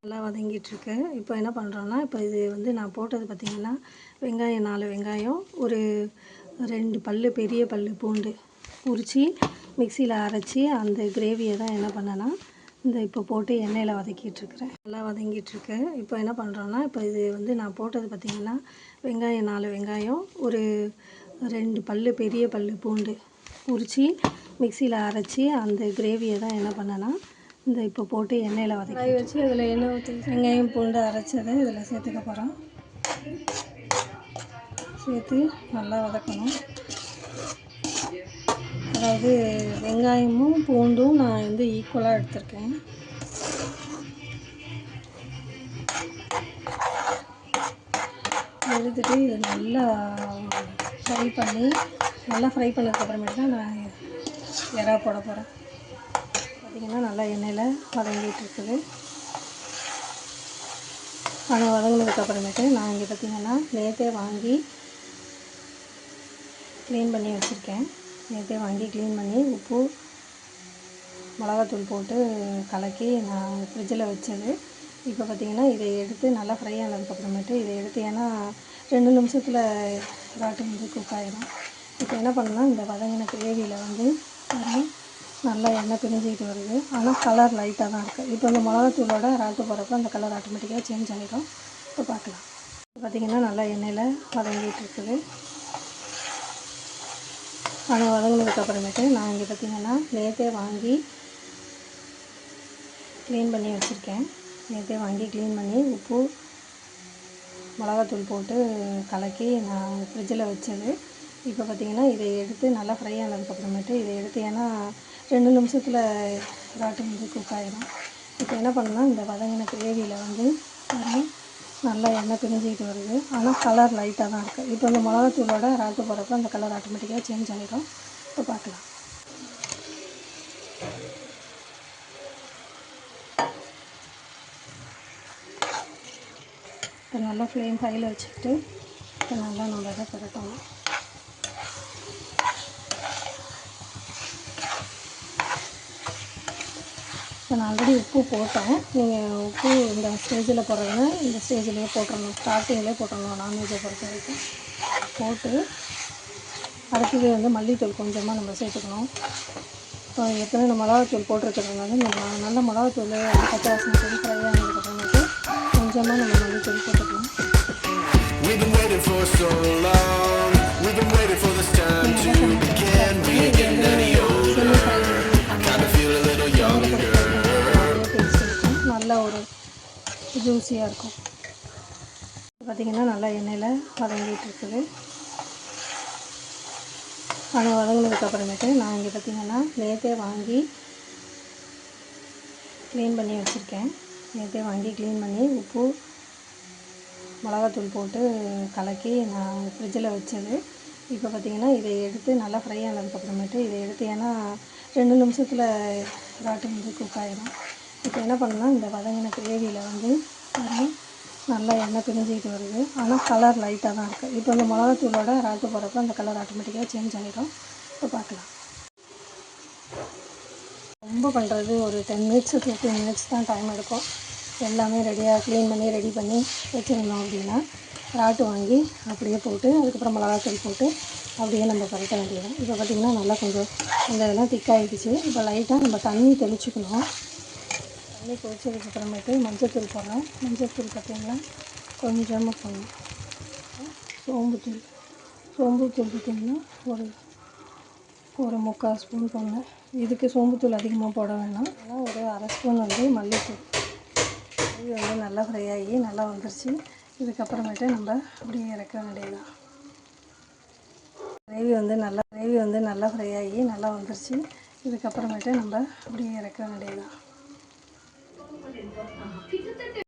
நல்லா வதங்கிட்டுருக்கு. இப்போ என்ன பண்ணுறோன்னா, இப்போ இது வந்து நான் போட்டது பார்த்திங்கன்னா, வெங்காயம் 4 வெங்காயம், ஒரு 2 பல்லு பெரிய பல்லு பூண்டு உரித்து மிக்சியில் அரைச்சி அந்த கிரேவியை தான் என்ன பண்ணேன்னா, இந்த இப்போ போட்டு எண்ணெயில் வதக்கிட்டுருக்குறேன். நல்லா வதங்கிட்டுருக்கு. இப்போ என்ன பண்ணுறோன்னா, இப்போ இது வந்து நான் போட்டது பார்த்திங்கன்னா, வெங்காயம் 4 வெங்காயம், ஒரு 2 பல்லு பெரிய பல்லு பூண்டு உரித்து மிக்சியில் அரைச்சி அந்த கிரேவியை தான் என்ன பண்ணேன்னா, இந்த இப்போ போட்டு எண்ணெயில் வதக்கி வச்சு அதில் எண்ணெய் ஊற்றி வெங்காயம் பூண்டு அரைச்சதை இதில் சேர்த்துக்க போகிறோம். சேர்த்து நல்லா வதக்கணும். அதாவது வெங்காயமும் பூண்டும் நான் வந்து ஈக்குவலாக எடுத்திருக்கேன். எடுத்துகிட்டு இதை நல்லா ஃப்ரை பண்ணி நல்லா ஃப்ரை பண்ணதுக்கப்புறமேட்டு தான் நான் இறா போட போகிறேன். பார்த்திங்கன்னா நல்லா எண்ணெயில் வதங்கிட்டு இருக்குது. அதை வதங்கினதுக்கப்புறமேட்டு நான் இங்கே பார்த்திங்கன்னா நேற்றே வாங்கி க்ளீன் பண்ணி வச்சுருக்கேன். நேற்றே வாங்கி க்ளீன் பண்ணி உப்பு மிளகாத்தூள் போட்டு கலக்கி நான் ஃப்ரிட்ஜில் வச்சது. இப்போ பார்த்திங்கன்னா இதை எடுத்து நல்லா ஃப்ரை ஆனதுக்கப்புறமேட்டு இதை எடுத்து, ஏன்னா 2 நிமிஷத்தில் ராட்டு வந்து குக் ஆகிடும். இப்போ என்ன பண்ணணும்னா, இந்த வதங்கின கிரேவியில் வந்து நல்லா எண்ணெய் பிரிஞ்சிக்கிட்டு வருது. ஆனால் கலர் லைட்டாக தான் இருக்குது. இப்போ இந்த மிளகாத்தூளோட ராட்டு போகிறப்ப அந்த கலர் ஆட்டோமேட்டிக்காக சேஞ்ச் ஆகிடும். இப்போ பார்க்கலாம். பார்த்திங்கன்னா நல்லா எண்ணெயில் வதங்கிட்டு இருக்குது. அதை வதங்கினதுக்கப்புறமேட்டு நான் இங்கே பார்த்திங்கன்னா நேற்றே வாங்கி க்ளீன் பண்ணி வச்சுருக்கேன். நேற்றே வாங்கி க்ளீன் பண்ணி உப்பு மிளகாத்தூள் போட்டு கலக்கி நான் ஃப்ரிட்ஜில் வச்சது. இப்போ பார்த்திங்கன்னா இதை எடுத்து நல்லா ஃப்ரை ஆனதுக்கப்புறமேட்டு இதை எடுத்து, ஏன்னா 2 நிமிஷத்தில் ராட்டு வந்து குக் ஆகிடும். இப்போ என்ன பண்ணணும்னா, இந்த வதங்கின கிரேவியில் வந்து நல்லா எண்ணெய் பிரிஞ்சிக்கிட்டு வருது. ஆனால் கலர் லைட்டாக தான் இருக்குது. இப்போ இந்த மிளகாத்தூளோட ராட்டு போகிறப்ப அந்த கலர் ஆட்டோமேட்டிக்காக சேஞ்ச் ஆகிடும். இப்போ பார்க்கலாம். இப்போ நல்லா ஃப்ளேம் ஹையில் வச்சுக்கிட்டு இப்போ நல்லா நம்ம இதை பரட்டணும். இப்போ நான் ஆல்ரெடி உப்பு போட்டேன். நீங்கள் உப்பு இந்த ஸ்டேஜில் போடுறதுன்னா இந்த ஸ்டேஜ்லேயே போட்டுடணும், ஸ்டார்டிங்லேயே போட்டுடணும். நான்வெஜ்ஜை பொறுத்த வரைக்கும் போட்டு அடுத்தது வந்து மல்லித்தூள் கொஞ்சமாக நம்ம சேர்த்துக்கணும். இப்போ ஏற்கனவே நம்ம மிளகாத்தூள் போட்டிருக்கிறதுனால நல்ல மிளகாத்தூள் வந்து பச்சை வாசனை போட்டு ஃப்ரை ஆனதுக்கப்புறமேட்டு கொஞ்சமாக நம்ம மல்லித்தூள் போட்டுக்கலாம். நல்ல ஒரு ஜூஸியாக இருக்கும். பார்த்திங்கன்னா நல்லா எண்ணெயில் வதங்கிட்டு இருக்குது. அதை வதங்கினதுக்கப்புறமேட்டு நான் இங்கே பார்த்திங்கன்னா நேற்றே வாங்கி க்ளீன் பண்ணி வச்சுருக்கேன். நேற்றே வாங்கி க்ளீன் பண்ணி உப்பு மிளகாத்தூள் போட்டு கலக்கி நான் ஃப்ரிட்ஜில் வச்சது. இப்போ பார்த்திங்கன்னா இதை எடுத்து நல்லா ஃப்ரை ஆனதுக்கப்புறமேட்டு இதை எடுத்து, ஏன்னா 2 நிமிஷத்தில் ராட்டு வந்து குக் ஆகிடும். இப்போ என்ன பண்ணணும்னா, இந்த வதங்கின கிரேவியில் வந்து நல்லா எண்ணெய் பிரிஞ்சிக்கிட்டு வருது. ஆனால் கலர் லைட்டாக தான் இருக்குது. இப்போ இந்த மிளகாத்தூளோட ராட்டு போகிறப்ப அந்த கலர் ஆட்டோமேட்டிக்காக சேஞ்ச் ஆகிடும். இப்போ பார்க்கலாம். ரொம்ப பண்ணுறது ஒரு 10 மினிட்ஸு 15 மினிட்ஸ் தான் டைம் எடுக்கும். எல்லாமே ரெடியாக க்ளீன் பண்ணி ரெடி பண்ணி வச்சுருந்தோம் அப்படின்னா, ராட்டு வாங்கி அப்படியே போட்டு அதுக்கப்புறம் மிளகாத்தூள் போட்டு அப்படியே நம்ம பரட்ட வேண்டியது. இப்போ பார்த்திங்கன்னா நல்லா கொஞ்சம் இந்த இதெல்லாம் திக்காகிடுச்சு. இப்போ லைட்டாக நம்ம தண்ணி தெளிச்சுக்கணும். தண்ணி தெளிச்சதுக்கப்புறமேட்டு மஞ்சத்தூள் போடுறேன். மஞ்சத்தூள் பார்த்திங்கன்னா கொஞ்சமாக போடணும். சோம்புத்தூள் பார்த்திங்கன்னா ஒரு 3/4 ஸ்பூன் போடணும். இதுக்கு சோம்புத்தூள் அதிகமாக போட வேணாம். ஆனால் ஒரு 1/2 ஸ்பூன் வந்து மல்லித்தூள். இது வந்து நல்லா ஃப்ரை ஆகி நல்லா வந்துருச்சு. இதுக்கப்புறமேட்டு நம்ம அப்படியே இறக்க வேண்டியதுதான். கிரேவி வந்து நல்லா ஃப்ரை ஆகி நல்லா வந்துருச்சு. இதுக்கப்புறமேட்டு நம்ம அப்படியே இறக்க வேண்டியதுதான்.